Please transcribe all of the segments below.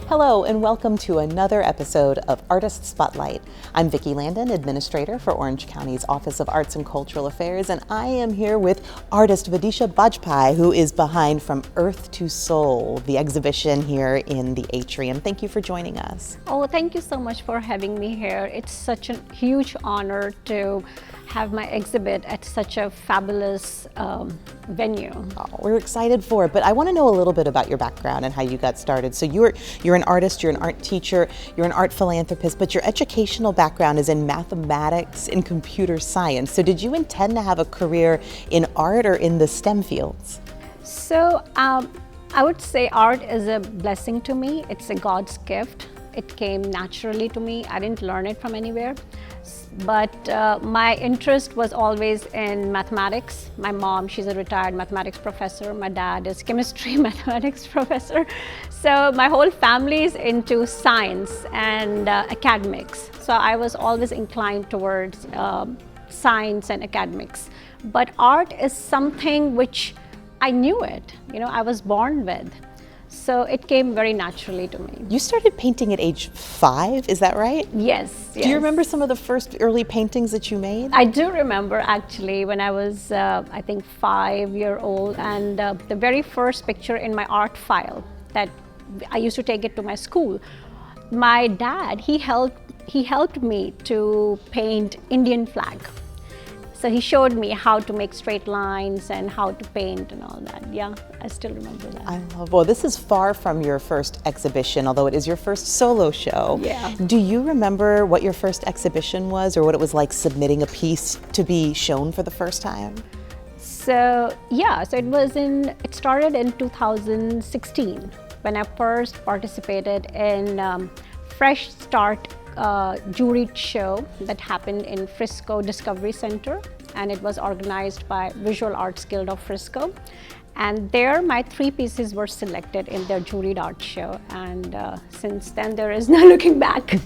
Hello and welcome to another episode of Artist Spotlight. I'm Vicki Landon, Administrator for Orange County's Office of Arts and Cultural Affairs, and I am here with artist Vidisha Bajpai, who is behind From Earth to Soul, the exhibition here in the Atrium. Thank you for joining us. Oh, thank you so much for having me here. It's such a huge honor to have my exhibit at such a fabulous venue. Oh, we're excited for it, but I want to know a little bit about your background and how you got started. So you're an artist, you're an art teacher, you're an art philanthropist, but your educational background is in mathematics and computer science. So did you intend to have a career in art or in the STEM fields? So I would say art is a blessing to me. It's a God's gift. It came naturally to me. I didn't learn it from anywhere. But my interest was always in mathematics. My mom, she's a retired mathematics professor. My dad is chemistry mathematics professor. So my whole family is into science and academics. So I was always inclined towards science and academics. But art is something which I knew it, I was born with. So it came very naturally to me. You started painting at age 5, is that right? Yes. Do you remember some of the first early paintings that you made? I do remember actually when I was, I think 5-year-old, and the very first picture in my art file that I used to take it to my school. My dad, he helped me to paint Indian flag. So he showed me how to make straight lines and how to paint and all that. Yeah, I still remember that. I love, well, this is far from your first exhibition, although it is your first solo show. Yeah. Do you remember what your first exhibition was or what it was like submitting a piece to be shown for the first time? So, yeah, so it started in 2016 when I first participated in Fresh Start juried show that happened in Frisco Discovery Center, and it was organized by Visual Arts Guild of Frisco. And there my 3 pieces were selected in their juried art show, and since then there is no looking back.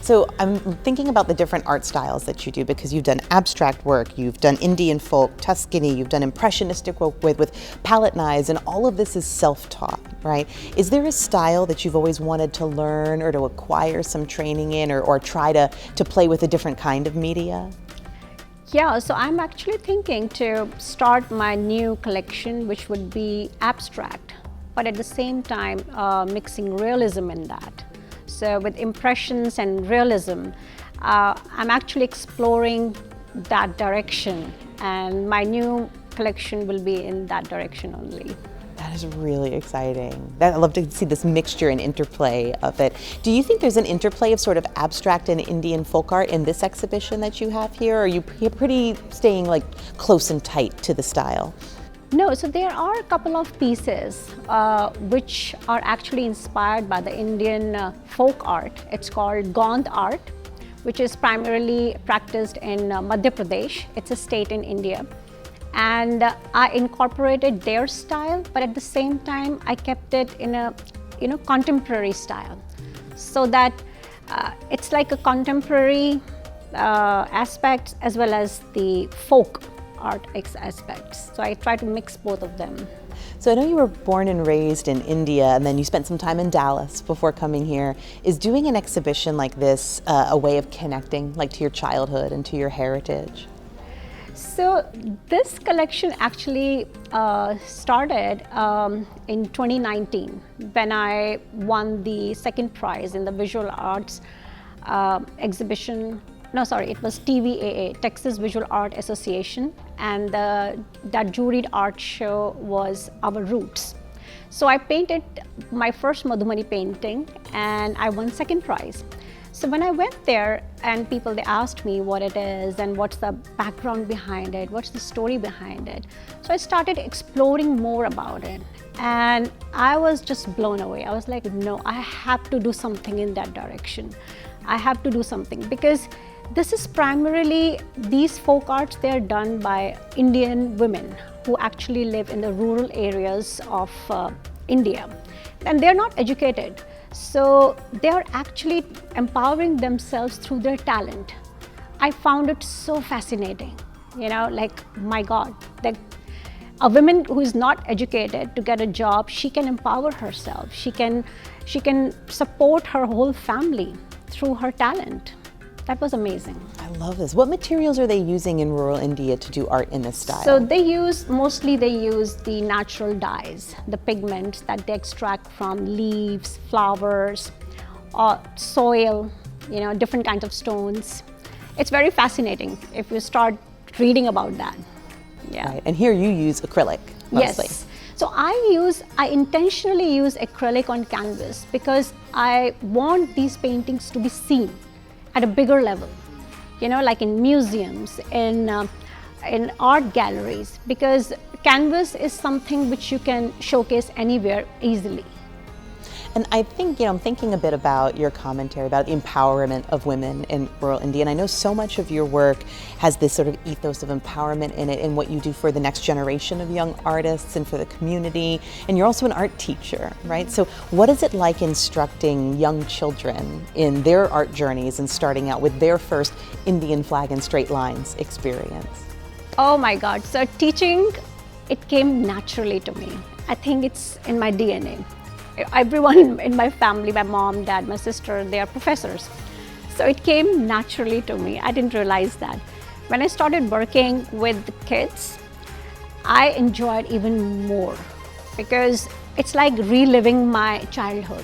So I'm thinking about the different art styles that you do, because you've done abstract work, you've done Indian folk, Tuscany, you've done impressionistic work with palette knives, and all of this is self-taught, right? Is there a style that you've always wanted to learn or to acquire some training in, or try to play with a different kind of media? Yeah, so I'm actually thinking to start my new collection, which would be abstract, but at the same time mixing realism in that. So with impressions and realism, I'm actually exploring that direction, and my new collection will be in that direction only. That is really exciting. I love to see this mixture and interplay of it. Do you think there's an interplay of sort of abstract and Indian folk art in this exhibition that you have here, or are you pretty staying like close and tight to the style? No, so there are a couple of pieces which are actually inspired by the Indian folk art. It's called Gond art, which is primarily practiced in Madhya Pradesh. It's a state in India. And I incorporated their style, but at the same time, I kept it in a contemporary style, so that it's like a contemporary aspect as well as the folk art aspects. So I try to mix both of them. So I know you were born and raised in India, and then you spent some time in Dallas before coming here. Is doing an exhibition like this a way of connecting, like, to your childhood and to your heritage? So this collection actually started in 2019 when I won the second prize in the Visual Arts exhibition. No, sorry, it was TVAA, Texas Visual Art Association, and that juried art show was Our Roots. So I painted my first Madhubani painting and I won second prize. So when I went there and they asked me what it is and what's the background behind it, what's the story behind it. So I started exploring more about it, and I was just blown away. I was like, no, I have to do something in that direction. I have to do something, because this is primarily, these folk arts, they're done by Indian women who actually live in the rural areas of India, and they're not educated. So they are actually empowering themselves through their talent. I found it so fascinating, like, my God, a woman who is not educated to get a job, she can empower herself. She can support her whole family through her talent. That was amazing. I love this. What materials are they using in rural India to do art in this style? So they use the natural dyes, the pigments that they extract from leaves, flowers, soil, different kinds of stones. It's very fascinating if you start reading about that. Yeah. Right. And here you use acrylic mostly. Yes. So I intentionally use acrylic on canvas because I want these paintings to be seen at a bigger level, like in museums, in art galleries, because canvas is something which you can showcase anywhere easily. And I think, I'm thinking a bit about your commentary about the empowerment of women in rural India. And I know so much of your work has this sort of ethos of empowerment in it, and what you do for the next generation of young artists and for the community. And you're also an art teacher, right? So what is it like instructing young children in their art journeys and starting out with their first Indian flag and straight lines experience? Oh my God. So teaching, it came naturally to me. I think it's in my DNA. Everyone in my family, my mom, dad, my sister, they are professors. So it came naturally to me. I didn't realize that. When I started working with the kids, I enjoyed even more because it's like reliving my childhood.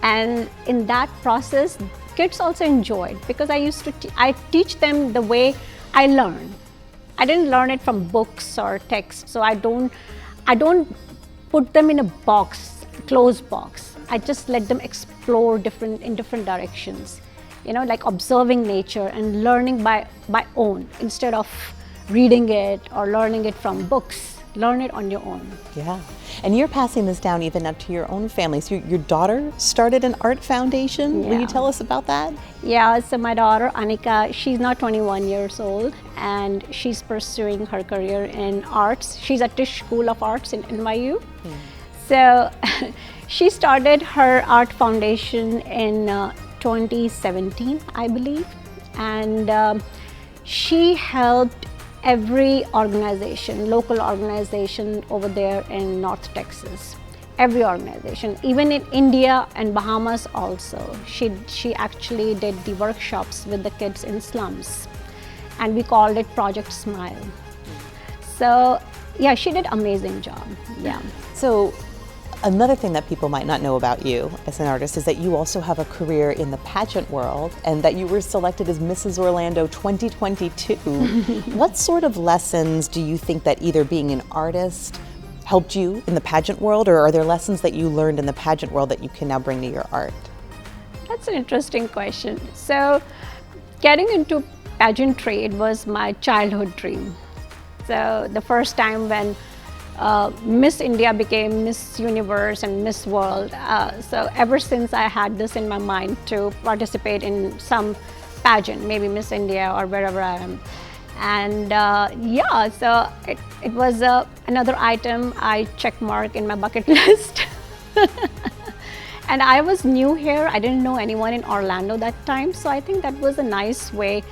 And in that process, kids also enjoyed because I teach them the way I learn. I didn't learn it from books or text, so I don't put them in a closed box. I just let them explore in different directions, like observing nature and learning by own instead of reading it or learning it from books. Learn it on your own. Yeah, and you're passing this down even up to your own family. So your daughter started an art foundation. Yeah. Will you tell us about that? Yeah, so my daughter Anika, she's now 21 years old and she's pursuing her career in arts. She's at Tisch School of Arts in NYU. So she started her art foundation in 2017, I believe, and she helped every organization, local organization over there in North Texas, every organization, even in India and Bahamas also. She actually did the workshops with the kids in slums, and we called it Project Smile. So yeah, she did amazing job. Yeah. So another thing that people might not know about you as an artist is that you also have a career in the pageant world and that you were selected as Mrs. Orlando 2022. What sort of lessons do you think that either being an artist helped you in the pageant world, or are there lessons that you learned in the pageant world that you can now bring to your art? That's an interesting question. So getting into pageantry, it was my childhood dream. So the first time when Miss India became Miss Universe and Miss World. So ever since I had this in my mind to participate in some pageant, maybe Miss India or wherever I am. And yeah, so it was another item I check mark in my bucket list. And I was new here. I didn't know anyone in Orlando that time. So I think that was a nice way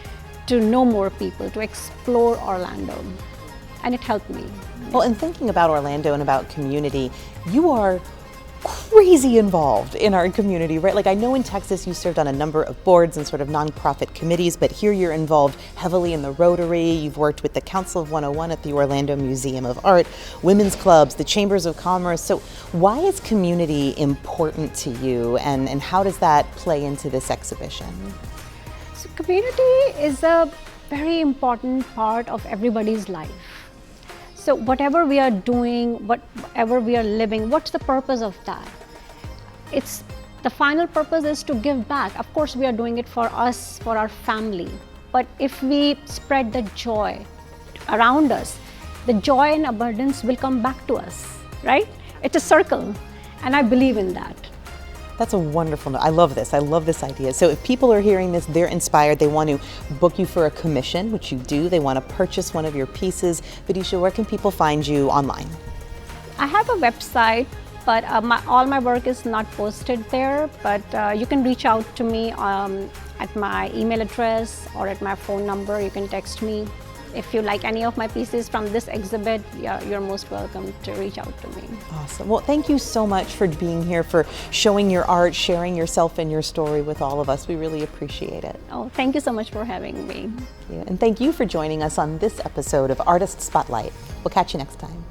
to know more people, to explore Orlando. And it helped me. Well, in thinking about Orlando and about community, you are crazy involved in our community, right? Like I know in Texas you served on a number of boards and sort of nonprofit committees, but here you're involved heavily in the Rotary. You've worked with the Council of 101 at the Orlando Museum of Art, women's clubs, the Chambers of Commerce. So why is community important to you, and how does that play into this exhibition? So community is a very important part of everybody's life. So whatever we are doing, whatever we are living, what's the purpose of that? The final purpose is to give back. Of course, we are doing it for us, for our family. But if we spread the joy around us, the joy and abundance will come back to us, right? It's a circle, and I believe in that. That's a wonderful note. I love this. I love this idea. So if people are hearing this, they're inspired, they want to book you for a commission, which you do, they want to purchase one of your pieces. Vidisha, where can people find you online? I have a website, but all my work is not posted there, but you can reach out to me at my email address or at my phone number. You can text me. if you like any of my pieces from this exhibit, you're most welcome to reach out to me. Awesome. Well, thank you so much for being here, for showing your art, sharing yourself and your story with all of us. We really appreciate it. Oh, thank you so much for having me. And thank you for joining us on this episode of Artist Spotlight. We'll catch you next time.